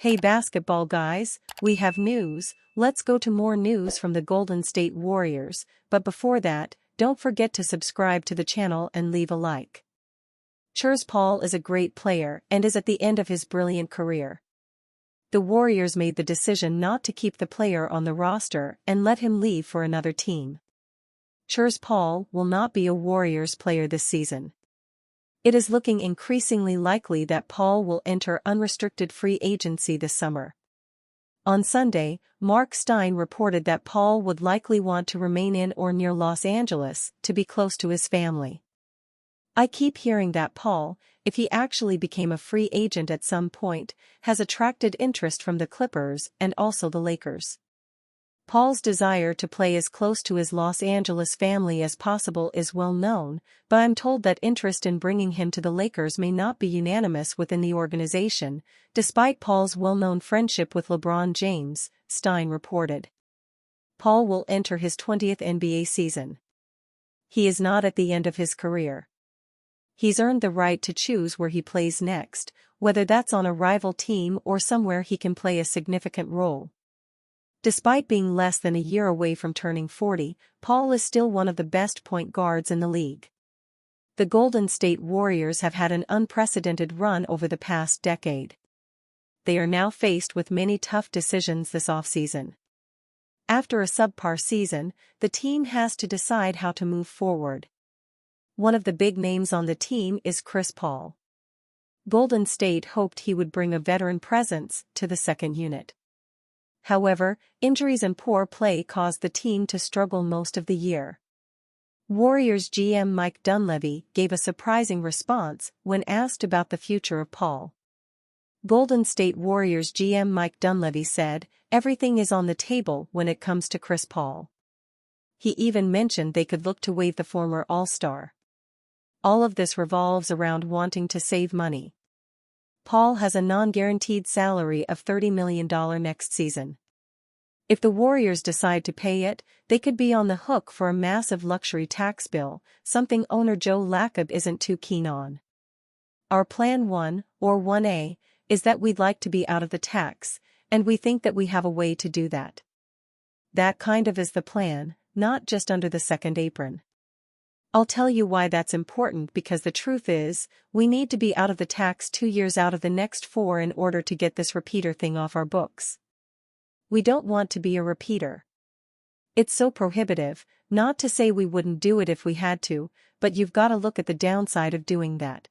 Hey basketball guys, we have news. Let's go to more news from the Golden State Warriors, but before that, don't forget to subscribe to the channel and leave a like. Chris Paul is a great player and is at the end of his brilliant career. The Warriors made the decision not to keep the player on the roster and let him leave for another team. Chris Paul will not be a Warriors player this season. It is looking increasingly likely that Paul will enter unrestricted free agency this summer. On Sunday, Mark Stein reported that Paul would likely want to remain in or near Los Angeles to be close to his family. I keep hearing that Paul, if he actually became a free agent at some point, has attracted interest from the Clippers and also the Lakers. Paul's desire to play as close to his Los Angeles family as possible is well known, but I'm told that interest in bringing him to the Lakers may not be unanimous within the organization, despite Paul's well-known friendship with LeBron James, Stein reported. Paul will enter his 20th NBA season. He is not at the end of his career. He's earned the right to choose where he plays next, whether that's on a rival team or somewhere he can play a significant role. Despite being less than a year away from turning 40, Paul is still one of the best point guards in the league. The Golden State Warriors have had an unprecedented run over the past decade. They are now faced with many tough decisions this offseason. After a subpar season, the team has to decide how to move forward. One of the big names on the team is Chris Paul. Golden State hoped he would bring a veteran presence to the second unit. However, injuries and poor play caused the team to struggle most of the year. Warriors GM Mike Dunleavy gave a surprising response when asked about the future of Paul. Golden State Warriors GM Mike Dunleavy said, "Everything is on the table when it comes to Chris Paul." He even mentioned they could look to waive the former All-Star. All of this revolves around wanting to save money. Paul has a non-guaranteed salary of $30 million next season. If the Warriors decide to pay it, they could be on the hook for a massive luxury tax bill, something owner Joe Lacob isn't too keen on. Our Plan 1, or 1A, is that we'd like to be out of the tax, and we think that we have a way to do that. That kind of is the plan, not just under the second apron. I'll tell you why that's important, because the truth is, we need to be out of the tax 2 years out of the next 4 in order to get this repeater thing off our books. We don't want to be a repeater. It's so prohibitive, not to say we wouldn't do it if we had to, but you've got to look at the downside of doing that.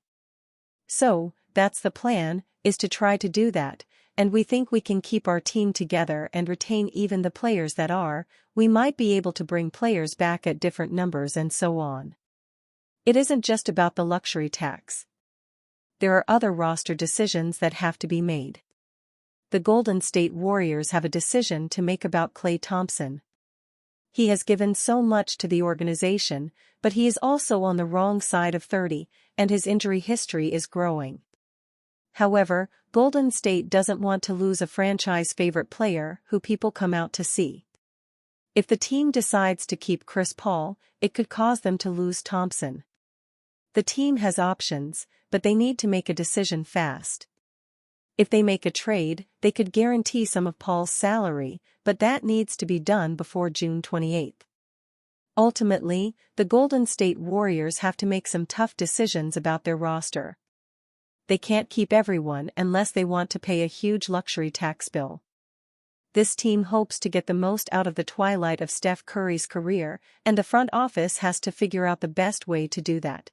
So, that's the plan, is to try to do that, and we think we can keep our team together and retain even the players that are. We might be able to bring players back at different numbers and so on. It isn't just about the luxury tax. There are other roster decisions that have to be made. The Golden State Warriors have a decision to make about Klay Thompson. He has given so much to the organization, but he is also on the wrong side of 30, and his injury history is growing. However, Golden State doesn't want to lose a franchise favorite player who people come out to see. If the team decides to keep Chris Paul, it could cause them to lose Thompson. The team has options, but they need to make a decision fast. If they make a trade, they could guarantee some of Paul's salary, but that needs to be done before June 28. Ultimately, the Golden State Warriors have to make some tough decisions about their roster. They can't keep everyone unless they want to pay a huge luxury tax bill. This team hopes to get the most out of the twilight of Steph Curry's career, and the front office has to figure out the best way to do that.